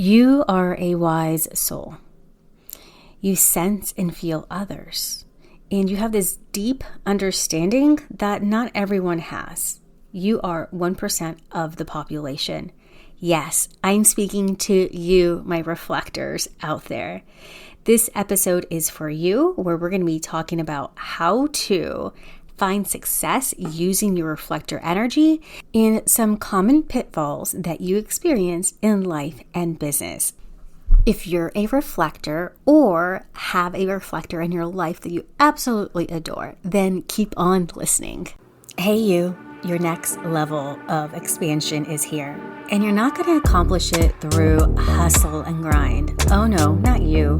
You are a wise soul. You sense and feel others. And you have this deep understanding that not everyone has. You are 1% of the population. Yes, I'm speaking to you, my reflectors out there. This episode is for you, where we're going to be talking about how to find success using your reflector energy and some common pitfalls that you experience in life and business. If you're a reflector or have a reflector in your life that you absolutely adore, then keep on listening. Hey you, your next level of expansion is here. And you're not going to accomplish it through hustle and grind. Oh no, not you.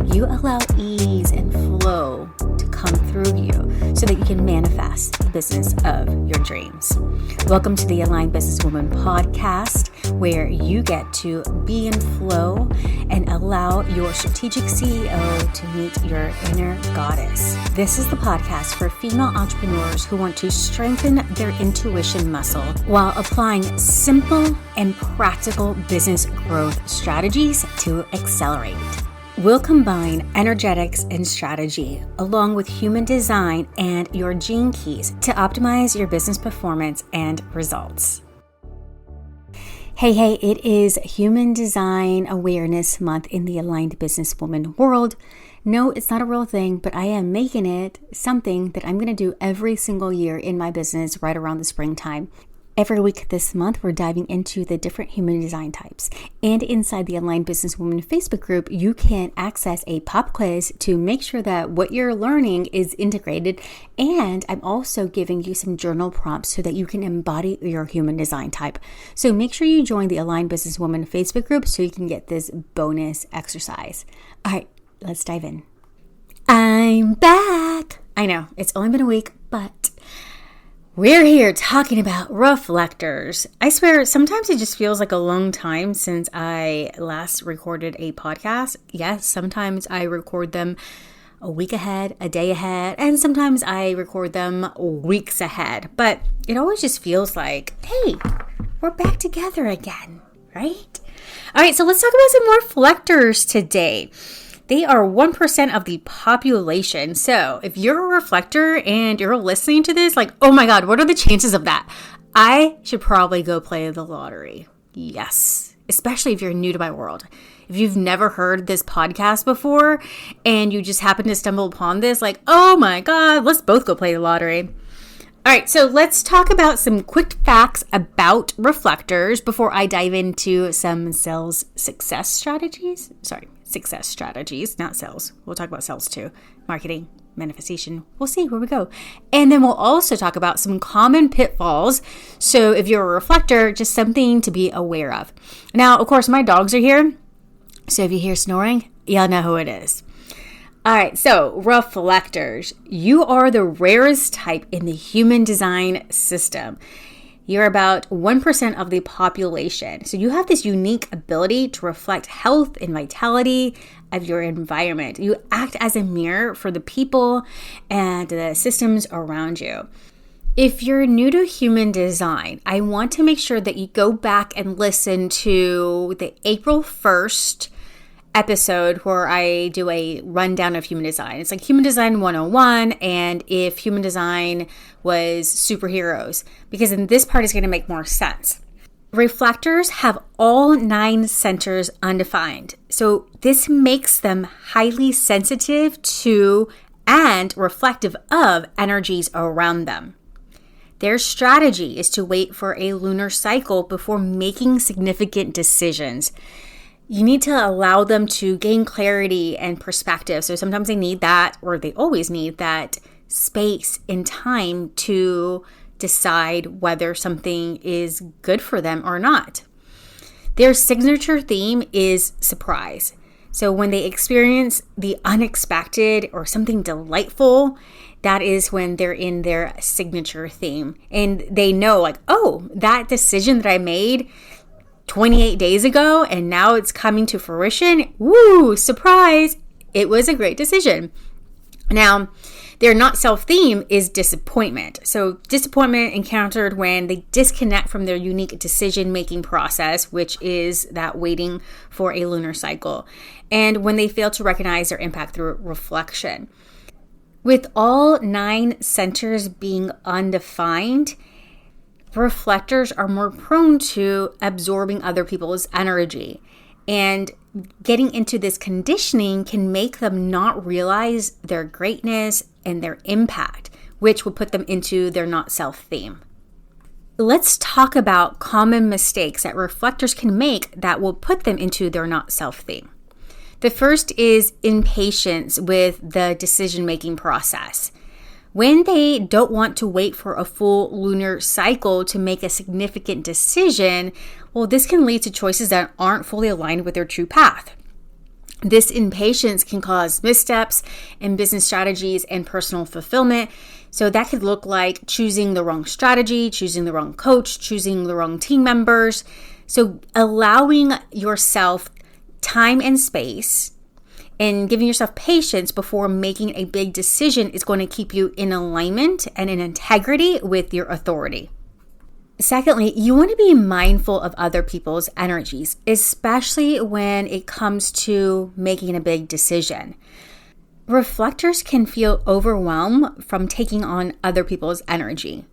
You allow ease and flow to come through you so that you can manifest the business of your dreams. Welcome to the Aligned Businesswoman podcast, where you get to be in flow and allow your strategic CEO to meet your inner goddess. This is the podcast for female entrepreneurs who want to strengthen their intuition muscle while applying simple and practical business growth strategies to accelerate. We'll combine energetics and strategy along with human design and your gene keys to optimize your business performance and results. Hey, it is Human Design Awareness Month in the Aligned Businesswoman world. No, it's not a real thing, but I am making it something that I'm going to do every single year in my business right around the springtime. Every week this month, we're diving into the different human design types. And inside the Aligned Businesswoman Facebook group, you can access a pop quiz to make sure that what you're learning is integrated. And I'm also giving you some journal prompts so that you can embody your human design type. So make sure you join the Aligned Businesswoman Facebook group so you can get this bonus exercise. All right, let's dive in. I'm back. I know, it's only been a week, but we're here talking about reflectors. I swear, sometimes it just feels like a long time since I last recorded a podcast. Yes, sometimes I record them a week ahead, a day ahead, and sometimes I record them weeks ahead. But it always just feels like, hey, we're back together again, right? All right, so let's talk about some more reflectors today. They are 1% of the population. So if you're a reflector and you're listening to this, like, oh my God, what are the chances of that? I should probably go play the lottery. Yes, especially if you're new to my world. If you've never heard this podcast before and you just happen to stumble upon this, like, oh my God, let's both go play the lottery. All right, so let's talk about some quick facts about reflectors before I dive into some sales success strategies. Success strategies, not sales. We'll talk about sales too. Marketing, manifestation. We'll see where we go. And then we'll also talk about some common pitfalls. So if you're a reflector, just something to be aware of. Now, of course, my dogs are here. So if you hear snoring, y'all know who it is. All right, so reflectors. You are the rarest type in the human design system. You're about 1% of the population. So you have this unique ability to reflect health and vitality of your environment. You act as a mirror for the people and the systems around you. If you're new to human design, I want to make sure that you go back and listen to the April 1st episode where I do a rundown of human design. It's like Human Design 101 and if human design was superheroes, because in this part is going to make more sense. Reflectors have all 9 centers undefined. So this makes them highly sensitive to and reflective of energies around them. Their strategy is to wait for a lunar cycle before making significant decisions. You need to allow them to gain clarity and perspective. So sometimes they need that, or they always need that space and time to decide whether something is good for them or not. Their signature theme is surprise. So when they experience the unexpected or something delightful, that is when they're in their signature theme. And they know like, oh, that decision that I made 28 days ago and now it's coming to fruition. Woo, surprise. It was a great decision. Now, Their not self theme is disappointment. So disappointment encountered when they disconnect from their unique decision-making process, which is that waiting for a lunar cycle, and when they fail to recognize their impact through reflection. With all 9 centers being undefined, reflectors are more prone to absorbing other people's energy. And getting into this conditioning can make them not realize their greatness and their impact, which will put them into their not self theme. Let's talk about common mistakes that reflectors can make that will put them into their not self theme. The first is impatience with the decision-making process. When they don't want to wait for a full lunar cycle to make a significant decision, well, this can lead to choices that aren't fully aligned with their true path. This impatience can cause missteps in business strategies and personal fulfillment. So that could look like choosing the wrong strategy, choosing the wrong coach, choosing the wrong team members. So allowing yourself time and space and giving yourself patience before making a big decision is going to keep you in alignment and in integrity with your authority. Secondly, you want to be mindful of other people's energies, especially when it comes to making a big decision. Reflectors can feel overwhelmed from taking on other people's energy.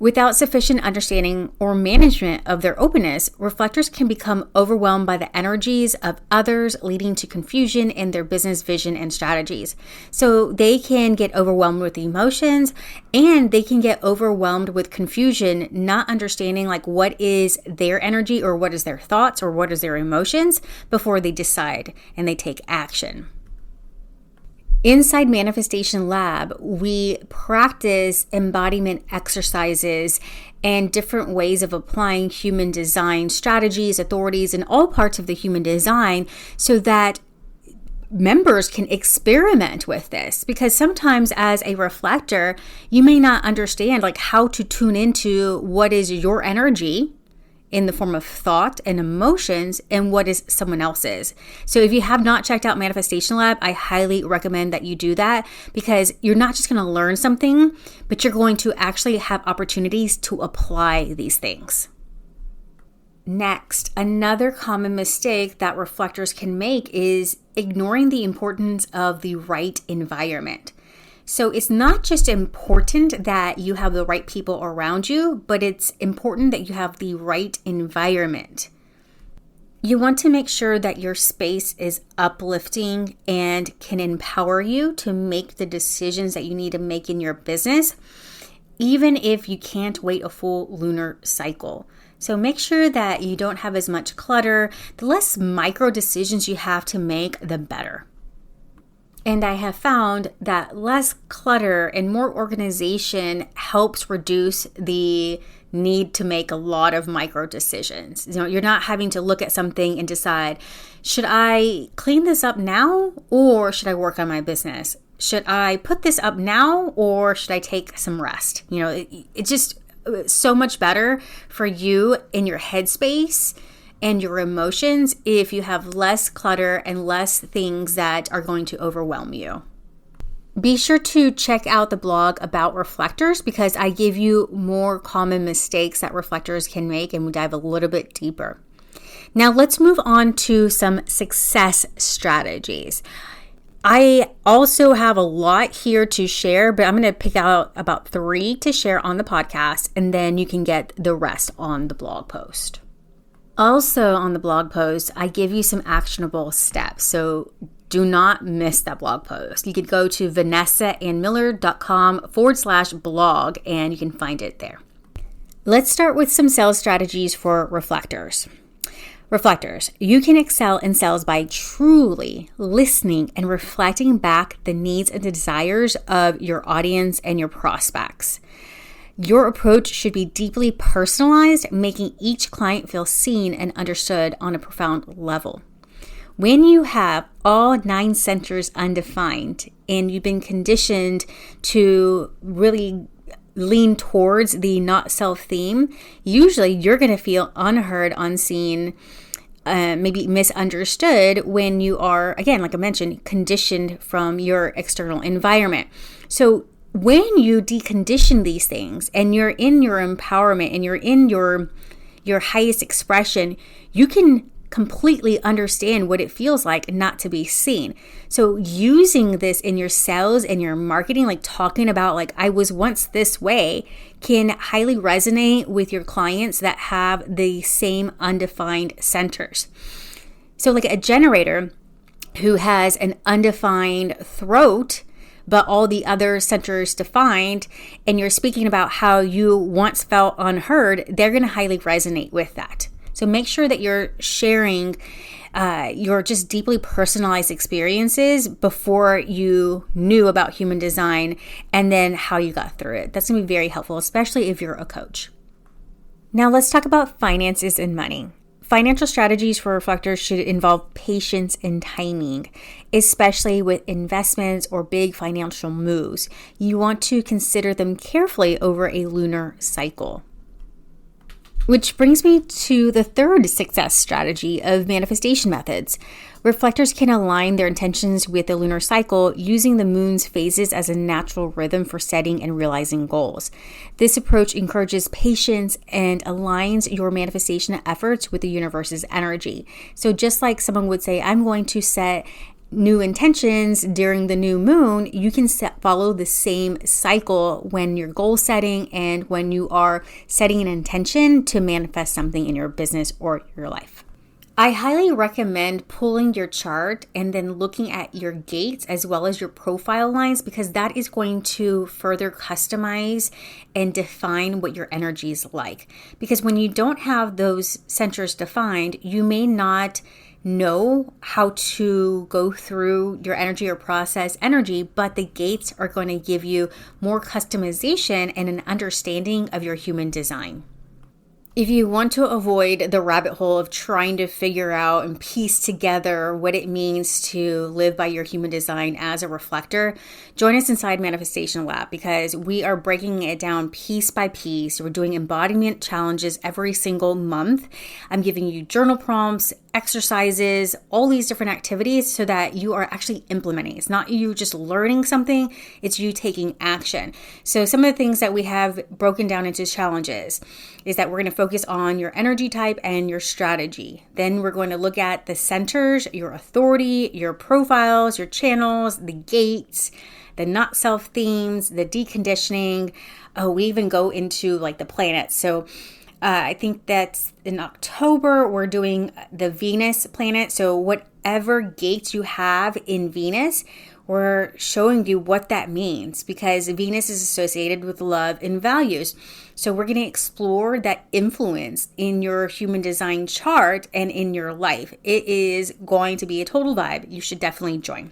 Without sufficient understanding or management of their openness, reflectors can become overwhelmed by the energies of others, leading to confusion in their business vision and strategies. So they can get overwhelmed with emotions, and they can get overwhelmed with confusion, not understanding like what is their energy or what is their thoughts or what is their emotions before they decide and they take action. Inside Manifestation Lab, we practice embodiment exercises and different ways of applying human design strategies, authorities, and all parts of the human design so that members can experiment with this. Because sometimes as a reflector, you may not understand like how to tune into what is your energy in the form of thought and emotions and what is someone else's. So if you have not checked out Manifestation Lab, I highly recommend that you do that, because you're not just going to learn something, but you're going to actually have opportunities to apply these things. Next, another common mistake that reflectors can make is ignoring the importance of the right environment. So it's not just important that you have the right people around you, but it's important that you have the right environment. You want to make sure that your space is uplifting and can empower you to make the decisions that you need to make in your business, even if you can't wait a full lunar cycle. So make sure that you don't have as much clutter. The less micro decisions you have to make, the better. And I have found that less clutter and more organization helps reduce the need to make a lot of micro decisions. You know, you're not having to look at something and decide, should I clean this up now or should I work on my business? Should I put this up now or should I take some rest? You know, it's just so much better for you in your headspace and your emotions if you have less clutter and less things that are going to overwhelm you. Be sure to check out the blog about reflectors, because I give you more common mistakes that reflectors can make, and we dive a little bit deeper. Now let's move on to some success strategies. I also have a lot here to share, but I'm going to pick out about 3 to share on the podcast, and then you can get the rest on the blog post. Also on the blog post, I give you some actionable steps, so do not miss that blog post. You could go to vanessaandmiller.com/blog and you can find it there. Let's start with some sales strategies for reflectors. Reflectors, you can excel in sales by truly listening and reflecting back the needs and the desires of your audience and your prospects. Your approach should be deeply personalized, making each client feel seen and understood on a profound level. When you have all 9 centers undefined and you've been conditioned to really lean towards the not self theme, usually you're going to feel unheard, unseen, maybe misunderstood when you are, again, like I mentioned, conditioned from your external environment. So when you decondition these things and you're in your empowerment and you're in your highest expression, you can completely understand what it feels like not to be seen. So using this in your sales and your marketing, like talking about like I was once this way, can highly resonate with your clients that have the same undefined centers. So like a generator who has an undefined throat, but all the other centers defined, and you're speaking about how you once felt unheard, they're going to highly resonate with that. So make sure that you're sharing your just deeply personalized experiences before you knew about human design and then how you got through it. That's going to be very helpful, especially if you're a coach. Now let's talk about finances and money. Financial strategies for reflectors should involve patience and timing, especially with investments or big financial moves. You want to consider them carefully over a lunar cycle. Which brings me to the third success strategy of manifestation methods. Reflectors can align their intentions with the lunar cycle using the moon's phases as a natural rhythm for setting and realizing goals. This approach encourages patience and aligns your manifestation efforts with the universe's energy. So just like someone would say, I'm going to set new intentions during the new moon, you can follow the same cycle when you're goal setting and when you are setting an intention to manifest something in your business or your life. I highly recommend pulling your chart and then looking at your gates as well as your profile lines, because that is going to further customize and define what your energy is like. Because when you don't have those centers defined, you may not know how to go through your energy or process energy, but the gates are going to give you more customization and an understanding of your human design. If you want to avoid the rabbit hole of trying to figure out and piece together what it means to live by your human design as a reflector, join us inside Manifestation Lab, because we are breaking it down piece by piece. We're doing embodiment challenges every single month. I'm giving you journal prompts, exercises, all these different activities so that you are actually implementing. It's not you just learning something, it's you taking action. So some of the things that we have broken down into challenges is that we're going to focus on your energy type and your strategy. Then we're going to look at the centers, your authority, your profiles, your channels, the gates, the not self themes, the deconditioning. Oh, we even go into like the planets. So I think that's in October, we're doing the Venus planet. So whatever gates you have in Venus, we're showing you what that means, because Venus is associated with love and values. So we're going to explore that influence in your human design chart and in your life. It is going to be a total vibe. You should definitely join.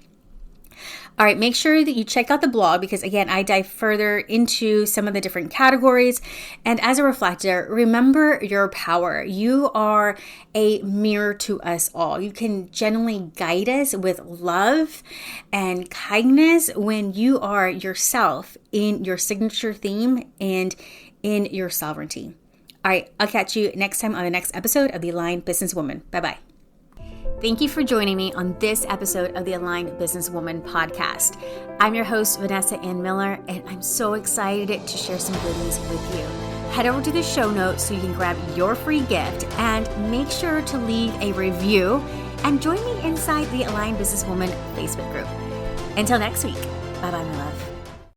All right, make sure that you check out the blog, because again, I dive further into some of the different categories. And as a reflector, remember your power. You are a mirror to us all. You can genuinely guide us with love and kindness when you are yourself in your signature theme and in your sovereignty. All right, I'll catch you next time on the next episode of The Aligned Businesswoman. Bye-bye. Thank you for joining me on this episode of the Aligned Businesswoman podcast. I'm your host, Vanessa Ann Miller, and I'm so excited to share some goodies with you. Head over to the show notes so you can grab your free gift, and make sure to leave a review and join me inside the Aligned Businesswoman Facebook group. Until next week, bye-bye, my love.